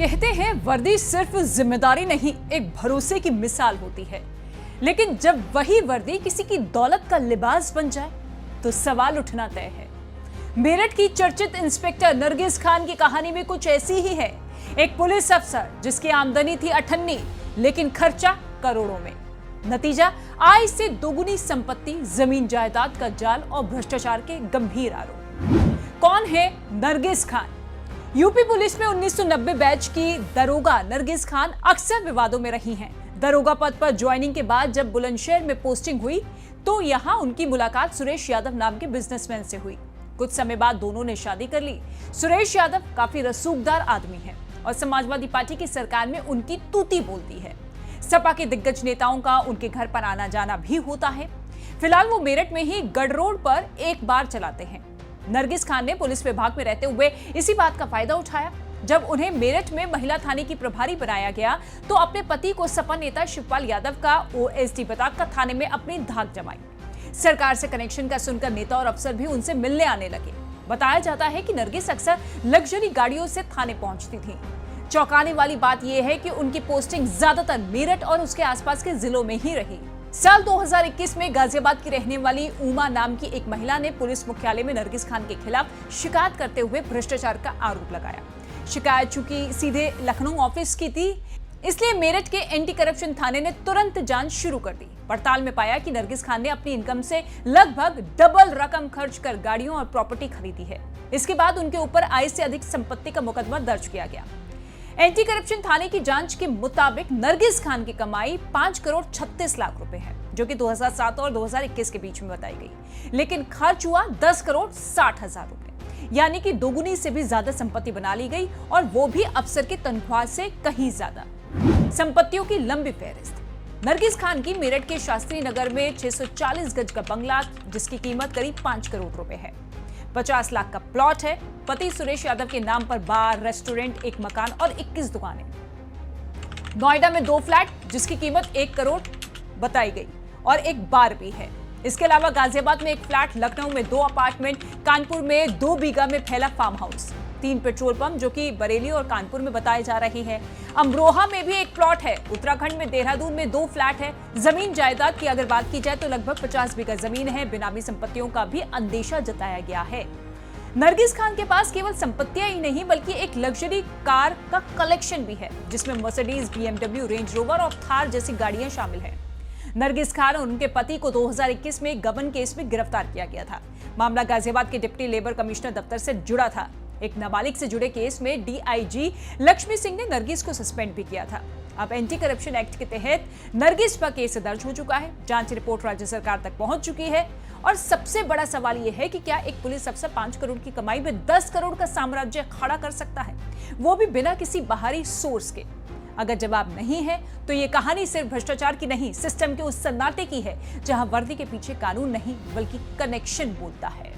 कहते हैं वर्दी सिर्फ जिम्मेदारी नहीं, एक भरोसे की मिसाल होती है। लेकिन जब वही वर्दी किसी की दौलत का लिबास बन जाए तो सवाल उठना तय है। मेरठ की चर्चित इंस्पेक्टर नरगिस खान की कहानी में कुछ ऐसी ही है। एक पुलिस अफसर जिसकी आमदनी थी 98 लेकिन खर्चा करोड़ों में। नतीजा आय से दोगुनी संपत्ति, जमीन जायदाद का जाल और भ्रष्टाचार के गंभीर आरोप। कौन है नरगिस खान? यूपी पुलिस में 1990 बैच की दरोगा नरगिस खान अक्सर विवादों में रही हैं। दरोगा पद पर ज्वाइनिंग के बाद जब बुलंदशहर में पोस्टिंग हुई तो यहां उनकी मुलाकात सुरेश यादव नाम के बिजनेसमैन से हुई। कुछ समय बाद दोनों ने शादी कर ली। सुरेश यादव काफी रसूखदार आदमी है और समाजवादी पार्टी की सरकार में उनकी तूती बोलती है। सपा के दिग्गज नेताओं का उनके घर पर आना जाना भी होता है। फिलहाल वो मेरठ में ही गढ़ रोड पर एक बार चलाते हैं। नरगिस खान ने पुलिस विभाग में रहते हुए इसी बात का फायदा उठाया। जब उन्हें मेरठ में महिला थाने की प्रभारी बनाया गया तो अपने पति को सपा नेता शिवपाल यादव का ओएसडी बताकर थाने में अपनी धाक जमाई। सरकार से कनेक्शन का सुनकर नेता और अफसर भी उनसे मिलने आने लगे। बताया जाता है कि नरगिस अक्सर लग्जरी गाड़ियों से थाने पहुंचती थी। चौंकाने वाली बात यह है कि उनकी पोस्टिंग ज्यादातर मेरठ और उसके आसपास के जिलों में ही रही। साल 2021 में गाजियाबाद की रहने वाली उमा नाम की एक महिला ने पुलिस मुख्यालय में नरगिस खान के खिलाफ शिकायत करते हुए भ्रष्टाचार का आरोप लगाया। शिकायत चूंकि सीधे लखनऊ ऑफिस की थी, इसलिए मेरठ के एंटी करप्शन थाने ने तुरंत जांच शुरू कर दी। पड़ताल में पाया कि नरगिस खान ने अपनी इनकम से लगभग डबल रकम खर्च कर गाड़ियों और प्रॉपर्टी खरीदी है। इसके बाद उनके ऊपर आय से अधिक संपत्ति का मुकदमा दर्ज किया गया। एंटी करप्शन थाने की जांच के मुताबिक नरगिस खान की कमाई 5 करोड़ 36 लाख रुपए है, जो कि 2007 और 2021 के बीच में बताई गई। लेकिन खर्च हुआ 10 करोड़ 60 हजार रुपए, यानी कि दोगुनी से भी ज्यादा संपत्ति बना ली गई, और वो भी अफसर की तनख्वाह से कहीं ज्यादा। संपत्तियों की लंबी फहरिस्त। नरगिस खान की मेरठ के शास्त्री नगर में 640 गज का बंगला, जिसकी कीमत करीब 5 करोड़ रुपए है। 50 लाख का प्लॉट है। पति सुरेश यादव के नाम पर बार, रेस्टोरेंट, एक मकान और 21 दुकानें। नोएडा में 2 फ्लैट जिसकी कीमत 1 करोड़ बताई गई और एक बार भी है। इसके अलावा गाजियाबाद में एक फ्लैट, लखनऊ में 2 अपार्टमेंट, कानपुर में 2 बीघा में फैला फार्म हाउस, 3 पेट्रोल पंप जो कि बरेली और कानपुर में बताए जा रही है। अमरोहा में भी एक प्लॉट है। उत्तराखंड में देहरादून में 2 फ्लैट है। जमीन जायदाद की अगर बात की जाए तो लगभग 50 बीघा जमीन है। बेनामी संपत्तियों का भी अंदेशा जताया गया है। नरगिस खान के पास केवल संपत्तियां ही नहीं बल्कि एक लग्जरी कार का कलेक्शन भी है, जिसमें मर्सिडीज, बीएमडब्ल्यू, रेंज रोवर और थार जैसी गाड़ियां शामिल हैं। नरगिस खान और उनके पति को 2021 में गबन केस में गिरफ्तार किया गया था। मामला गाजियाबाद के डिप्टी लेबर कमिश्नर दफ्तर से जुड़ा था। एक नाबालिग से जुड़े केस में डीआईजी लक्ष्मी सिंह ने नरगिस को सस्पेंड भी किया था। अब एंटी करप्शन एक्ट के तहत नरगिस पर केस दर्ज हो चुका है। जांच रिपोर्ट राज्य सरकार तक पहुंच चुकी है। और सबसे बड़ा सवाल यह है कि क्या एक पुलिस अफसर 5 करोड़ की कमाई में 10 करोड़ का साम्राज्य खड़ा कर सकता है, वो भी बिना किसी बाहरी सोर्स के? अगर जवाब नहीं है तो ये कहानी सिर्फ भ्रष्टाचार की नहीं, सिस्टम के उस सन्नाटे की है जहां वर्दी के पीछे कानून नहीं बल्कि कनेक्शन बोलता है।